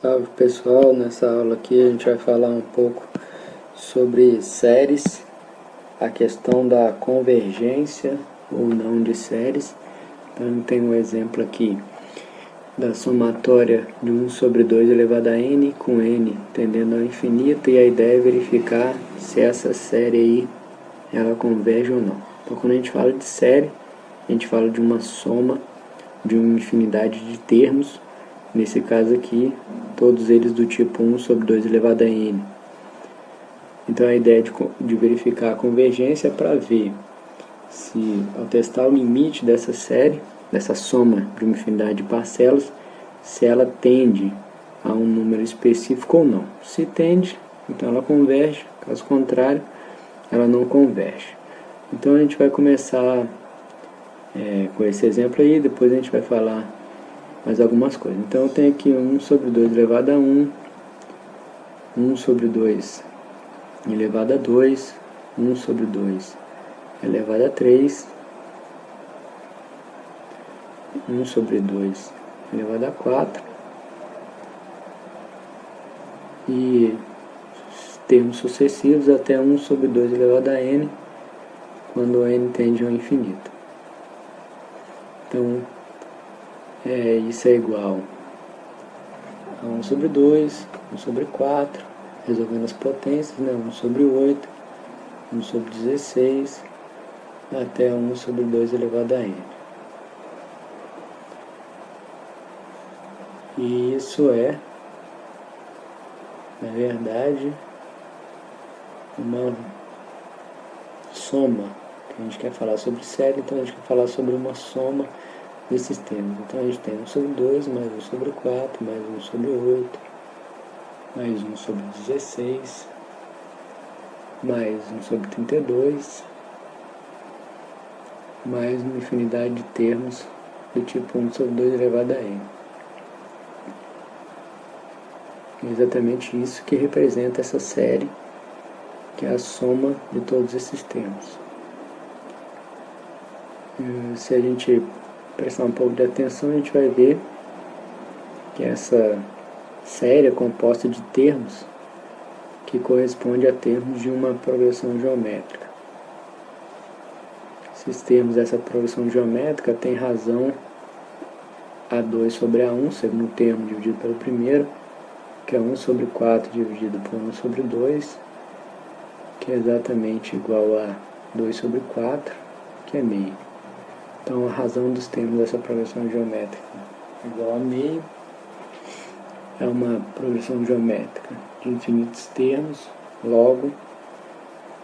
Salve pessoal, nessa aula aqui a gente vai falar um pouco sobre séries, a questão da convergência ou não de séries. Então tem um exemplo aqui da somatória de 1 sobre 2 elevado a n, com n tendendo ao infinito, e a ideia é verificar se essa série aí ela converge ou não. Então quando a gente fala de série, a gente fala de uma soma de uma infinidade de termos. Nesse caso aqui, todos eles do tipo 1 sobre 2 elevado a n. Então a ideia de verificar a convergência é para ver se, ao testar o limite dessa série, dessa soma de uma infinidade de parcelas, se ela tende a um número específico ou não. Se tende, então ela converge, caso contrário, ela não converge. Então a gente vai começar com esse exemplo aí, depois a gente vai falar mais algumas coisas. Então eu tenho aqui 1 sobre 2 elevado a 1, 1 sobre 2 elevado a 2, 1 sobre 2 elevado a 3, 1 sobre 2 elevado a 4, e termos sucessivos até 1 sobre 2 elevado a n, quando n tende ao infinito. Então, isso é igual a 1 sobre 2, 1 sobre 4, resolvendo as potências, né? 1 sobre 8, 1 sobre 16, até 1 sobre 2 elevado a n. E isso é, na verdade, uma soma. A gente quer falar sobre série, então a gente quer falar sobre uma soma desses termos. Então a gente tem 1 sobre 2, mais 1 sobre 4, mais 1 sobre 8, mais 1 sobre 16, mais 1 sobre 32, mais uma infinidade de termos do tipo 1 sobre 2 elevado a n. É exatamente isso que representa essa série, que é a soma de todos esses termos. Se a gente prestar um pouco de atenção, a gente vai ver que essa série é composta de termos que corresponde a termos de uma progressão geométrica. Esses termos dessa progressão geométrica têm razão A2 sobre A1, segundo termo dividido pelo primeiro, que é 1 sobre 4 dividido por 1 sobre 2, que é exatamente igual a 2 sobre 4, que é meio. Então a razão dos termos dessa progressão geométrica é igual a meio. É uma progressão geométrica de infinitos termos, logo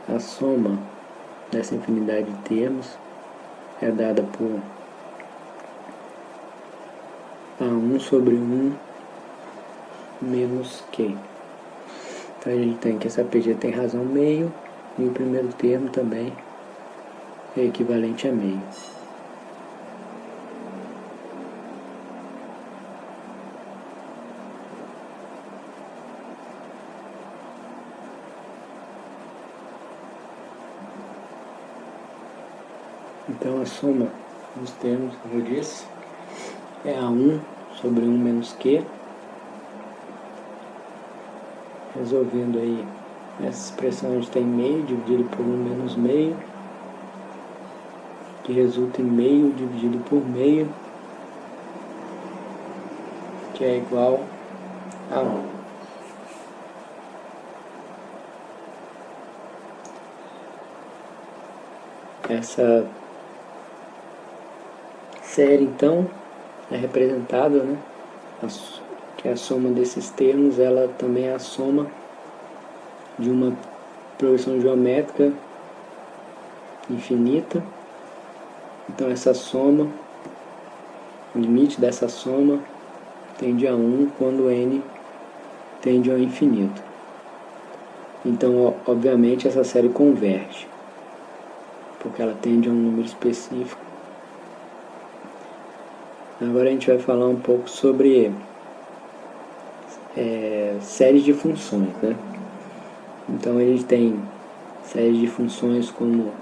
a soma dessa infinidade de termos é dada por A1 sobre 1 menos Q. Então a gente tem que essa PG tem razão meio, e o primeiro termo também é equivalente a meio. Então a soma dos termos, como eu disse, é A1 sobre 1 menos Q. Resolvendo aí essa expressão, a gente tem meio dividido por 1 menos meio, que resulta em meio dividido por meio, que é igual a 1. Essa série, então, é representada, né? Que a soma desses termos, ela também é a soma de uma progressão geométrica infinita. Então essa soma, o limite dessa soma tende a 1 quando n tende ao infinito. Então, obviamente, essa série converge, porque ela tende a um número específico. Agora a gente vai falar um pouco sobre séries de funções, né? Então a gente tem séries de funções como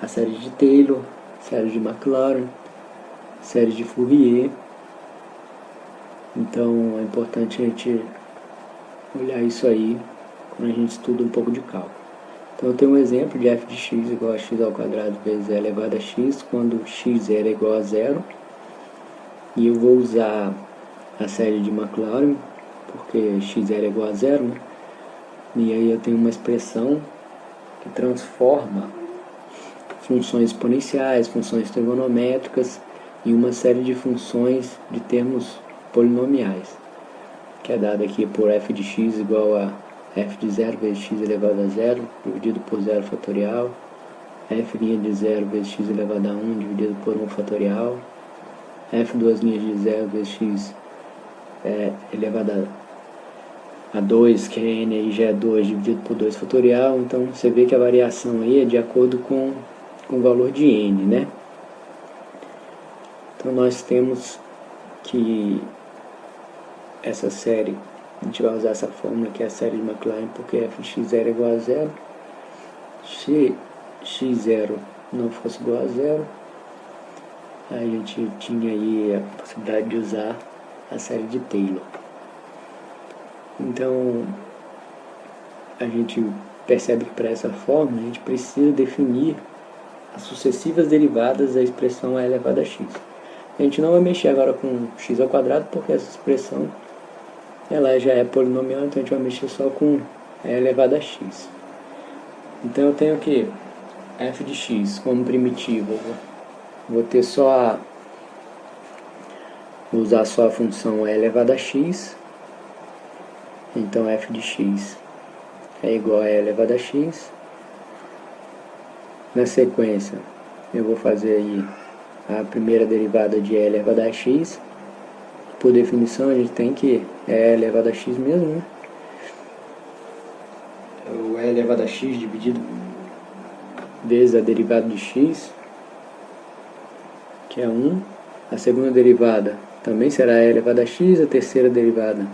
a série de Taylor, série de Maclaurin, série de Fourier. Então é importante a gente olhar isso aí quando a gente estuda um pouco de cálculo. Então eu tenho um exemplo de f de x igual a x ao quadrado vezes e elevado a x, quando x é igual a zero. E eu vou usar a série de Maclaurin, porque x é igual a zero, né? E aí eu tenho uma expressão que transforma funções exponenciais, funções trigonométricas em uma série de funções de termos polinomiais, que é dada aqui por f de x igual a f de zero vezes x elevado a zero, dividido por zero fatorial, f' de zero vezes x elevado a 1, dividido por 1 fatorial, f duas linhas de zero vezes x elevado a 2, que é n aí já é 2, dividido por 2 fatorial. Então você vê que a variação aí é de acordo com o valor de n, né? Então nós temos que essa série, a gente vai usar essa fórmula que é a série de Maclaurin, porque f de x0 é igual a zero. Se x0 não fosse igual a zero, a gente tinha aí a possibilidade de usar a série de Taylor. Então a gente percebe que para essa fórmula a gente precisa definir as sucessivas derivadas da expressão a elevado a x. A gente não vai mexer agora com x ao quadrado, porque essa expressão ela já é polinomial, então a gente vai mexer só com a elevado a x. Então eu tenho que f de x como primitiva, vou ter só usar só a função e elevado a x. Então f de x é igual a e elevado a x. Na sequência eu vou fazer aí a primeira derivada de e elevado a x. Por definição a gente tem que e elevado a x mesmo, né? O e elevado a x dividido vezes a derivada de x, que é 1. A segunda derivada também será e elevado a x. A terceira derivada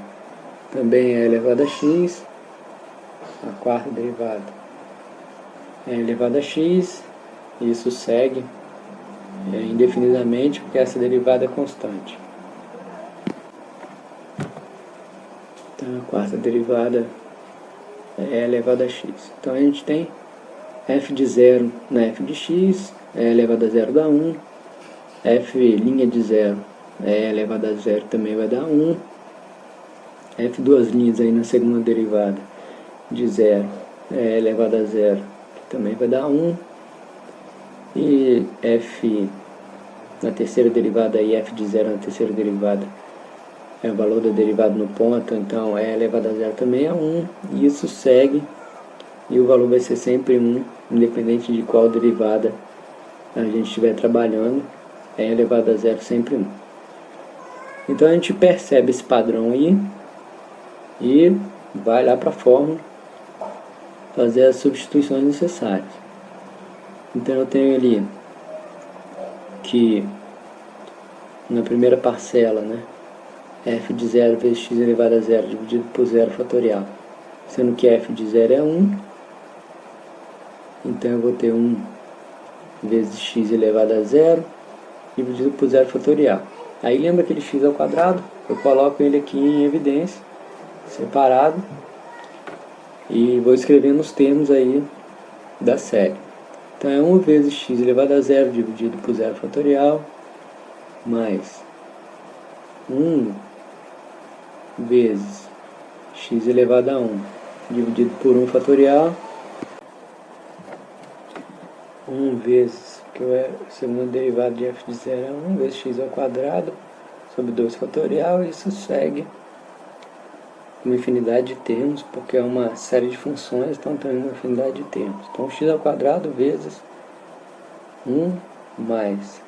também é elevado a x. A quarta derivada é elevado a x. Isso segue indefinidamente, porque essa derivada é constante. Então a quarta derivada é elevado a x. Então a gente tem f de zero na f de x, é elevado a zero dá 1. f' de zero é elevado a zero também vai dar 1. f duas linhas aí na segunda derivada de zero é elevado a zero, que também vai dar 1. E f na terceira derivada aí, f de zero na terceira derivada é o valor da derivada no ponto, então é elevado a zero também é 1. E isso segue, e o valor vai ser sempre 1, independente de qual derivada a gente estiver trabalhando, é elevado a zero sempre 1. Então a gente percebe esse padrão aí e vai lá para a fórmula fazer as substituições necessárias. Então eu tenho ali que na primeira parcela, né, f de zero vezes x elevado a zero dividido por zero fatorial, sendo que f de zero é 1, então eu vou ter 1 vezes x elevado a zero dividido por zero fatorial. Aí lembra aquele x ao quadrado? Eu coloco ele aqui em evidência, separado, e vou escrevendo os termos aí da série. Então é 1 vezes x elevado a zero dividido por zero fatorial, mais 1 vezes x elevado a 1 dividido por 1 fatorial, 1 vezes, que é a segunda derivada de f de zero é 1 vezes x ao quadrado sobre 2 fatorial. Isso segue uma infinidade de termos, porque é uma série de funções, então tem uma infinidade de termos. Então x ao quadrado vezes 1 mais,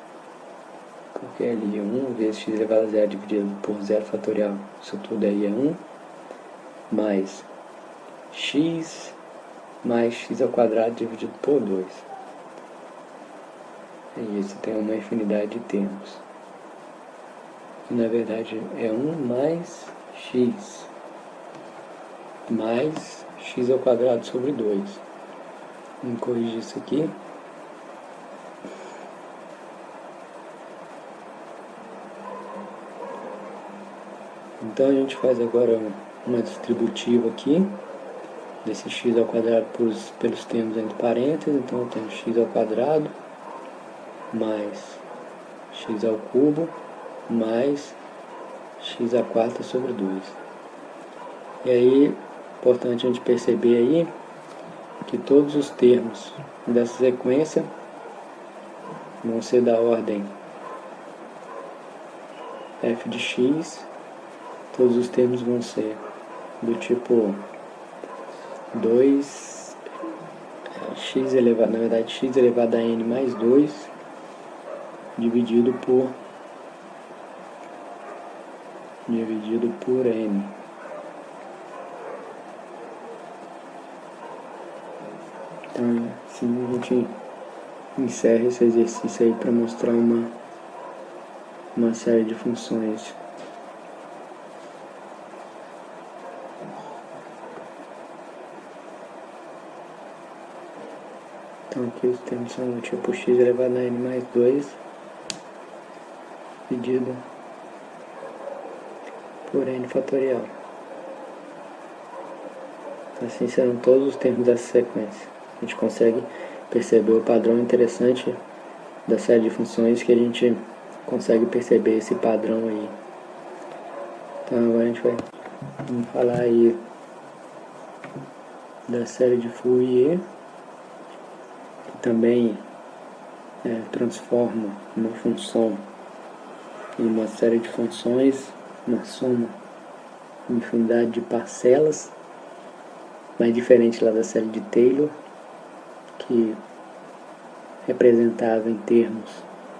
porque ali 1 vezes x elevado a zero dividido por zero fatorial, isso tudo aí é 1, mais x mais x ao quadrado dividido por 2. E isso tem uma infinidade de termos. E na verdade é 1 mais x mais x ao quadrado sobre 2. Vamos corrigir isso aqui. Então a gente faz agora uma distributiva aqui, desse x ao quadrado pelos termos entre parênteses. Então eu tenho x ao quadrado mais x ao cubo mais x à quarta sobre 2. E aí, importante a gente perceber aí que todos os termos dessa sequência vão ser da ordem f de x, todos os termos vão ser do tipo 2 x elevado, na verdade x elevado a n mais 2 dividido por n. Então assim a gente encerra esse exercício aí para mostrar uma série de funções. Então aqui os termos são do tipo x elevado a n mais 2 dividido por n fatorial. Assim serão todos os termos dessa sequência. A gente consegue perceber o padrão interessante da série de funções, que a gente consegue perceber esse padrão aí. Então agora a gente vai falar aí da série de Fourier, que também transforma uma função em uma série de funções, uma soma, uma infinidade de parcelas, mais diferente lá da série de Taylor, que representava em termos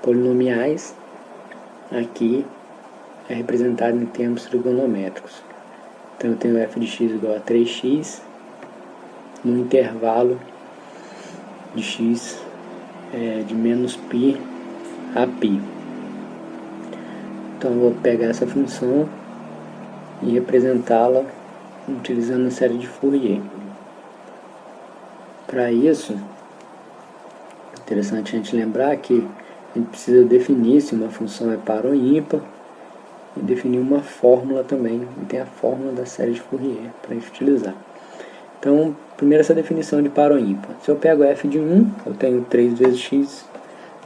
polinomiais. Aqui é representado em termos trigonométricos. Então eu tenho f de x igual a 3x no intervalo de x de menos π a π. Então eu vou pegar essa função e representá-la utilizando a série de Fourier. Para isso, é interessante a gente lembrar que a gente precisa definir se uma função é par ou ímpar e definir uma fórmula também. E tem a fórmula da série de Fourier para a gente utilizar. Então, primeiro essa definição de par ou ímpar. Se eu pego f de 1, eu tenho 3 vezes x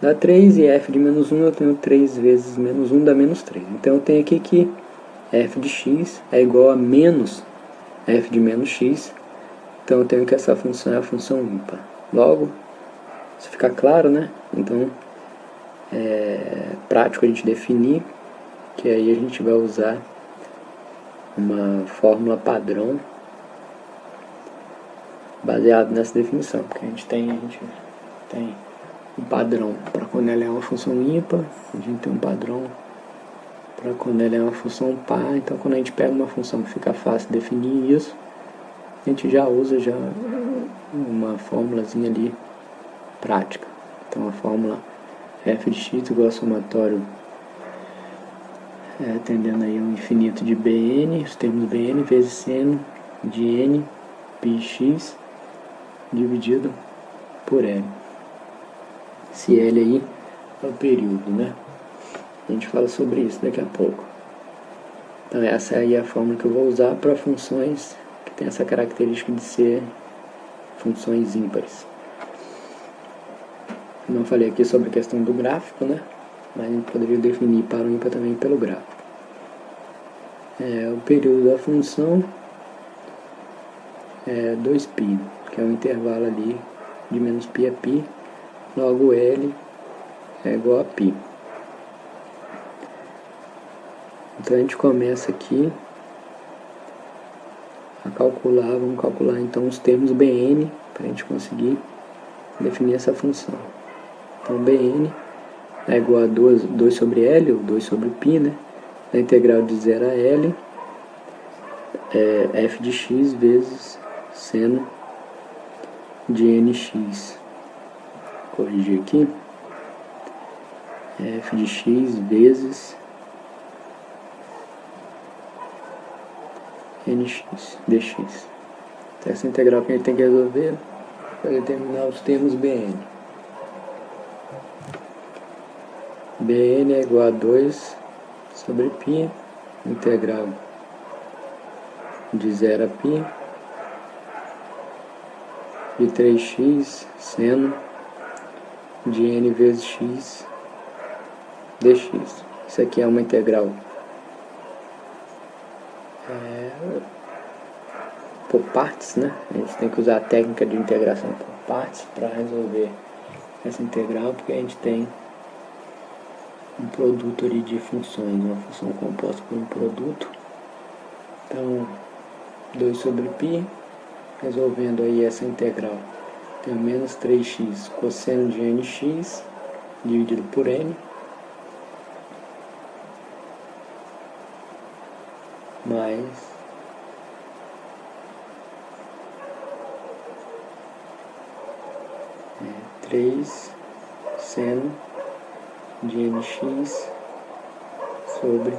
dá 3, e f de menos 1 eu tenho 3 vezes menos 1 dá menos 3. Então eu tenho aqui que f de x é igual a menos f de menos x. Então eu tenho que essa função é a função ímpar. Logo, isso fica claro, né? Então é prático a gente definir, que aí a gente vai usar uma fórmula padrão baseado nessa definição, porque a gente tem um padrão para quando ela é uma função ímpar, a gente tem um padrão para quando ela é uma função par. Então quando a gente pega uma função que fica fácil definir isso, a gente já usa uma fórmulazinha ali prática. Então a fórmula f de x igual a somatório tendendo aí ao infinito de bn, os termos bn vezes seno de n πx dividido por L. Esse L aí é o período, né? A gente fala sobre isso daqui a pouco. Então essa aí é a fórmula que eu vou usar para funções que tem essa característica de ser funções ímpares. Não falei aqui sobre a questão do gráfico, né? Mas a gente poderia definir par ou ímpar também pelo gráfico. O período da função é 2π, que é um intervalo ali de menos π a π, logo L é igual a π. Então a gente começa aqui a calcular, vamos calcular então os termos Bn para a gente conseguir definir essa função. Então Bn é igual a 2 sobre L, ou 2 sobre π, né? A integral de 0 a L é f de x vezes seno de nx. Corrigir aqui. F de x vezes nx dx. Então, essa integral que a gente tem que resolver para determinar os termos Bn. Bn é igual a 2 sobre π, integral de 0 a π de 3x seno de n vezes x dx. Isso aqui é uma integral por partes, né? A gente tem que usar a técnica de integração por partes para resolver essa integral, porque a gente tem um produto ali de funções, uma função composta por um produto. Então, 2 sobre π, resolvendo aí essa integral, tem menos 3x cosseno de nx dividido por n, mais 3 seno de nx sobre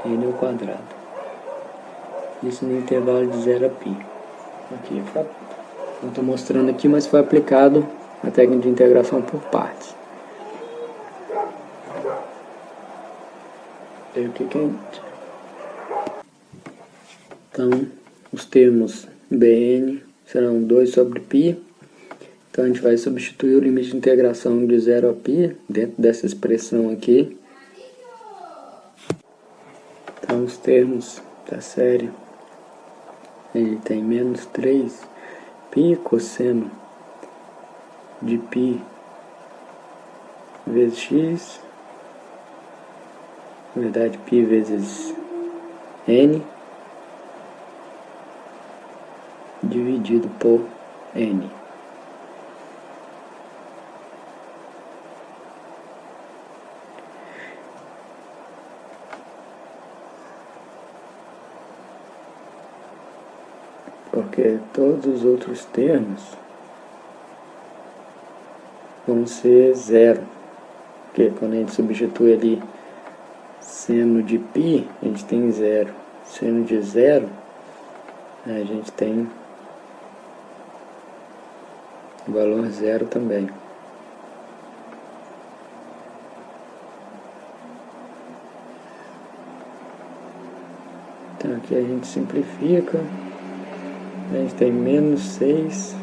n ao quadrado. Isso no intervalo de 0 a π. Aqui, não estou mostrando aqui, mas foi aplicado a técnica de integração por partes. E o que é? Então, os termos bn serão 2 sobre π. Então a gente vai substituir o limite de integração de 0 a π dentro dessa expressão aqui. Então os termos da série, ele tem menos 3 π cosseno de π vezes x, na verdade π vezes n, dividido por n. Porque todos os outros termos vão ser zero. Porque quando a gente substitui ali seno de π, a gente tem zero. Seno de zero, a gente tem o valor zero também. Então aqui a gente simplifica. A gente tem menos 6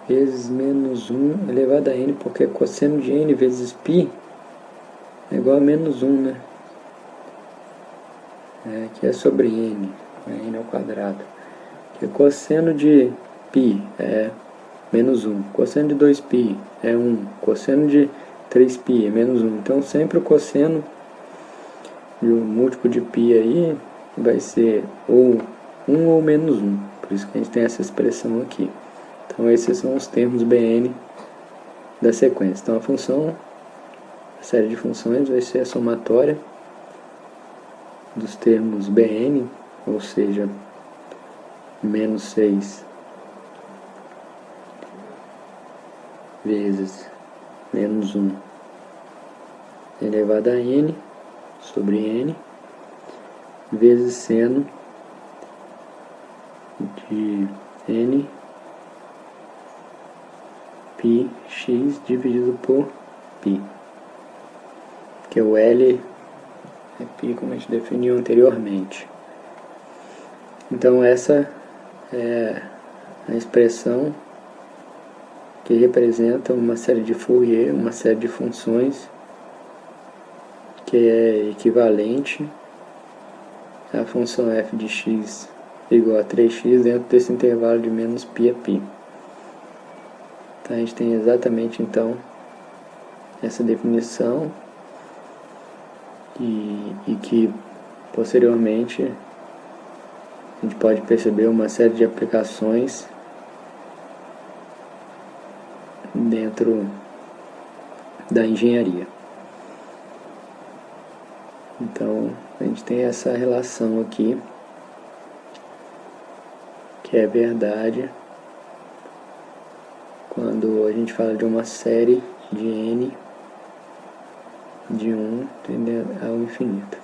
vezes menos 1 elevado a n, porque cosseno de n vezes π é igual a menos 1, né? Aqui é sobre n, n ao quadrado. Aqui cosseno de π é menos 1, cosseno de 2π é 1, cosseno de 3π é menos 1. Então sempre o cosseno de um múltiplo de π aí vai ser ou 1 ou menos 1, por isso que a gente tem essa expressão aqui. Então esses são os termos Bn da sequência. Então a série de funções vai ser a somatória dos termos Bn, ou seja, menos 6 vezes menos 1 elevado a n sobre n, vezes seno de n πx dividido por π, que o L é π como a gente definiu anteriormente. Então essa é a expressão que representa uma série de Fourier, uma série de funções que é equivalente à função f de x igual a 3x dentro desse intervalo de menos π a π. Então a gente tem exatamente então essa definição e que posteriormente a gente pode perceber uma série de aplicações dentro da engenharia. Então a gente tem essa relação aqui, que é verdade quando a gente fala de uma série de n de 1 tendendo ao infinito.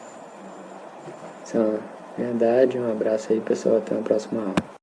Isso é uma verdade. Um abraço aí, pessoal, até a próxima aula.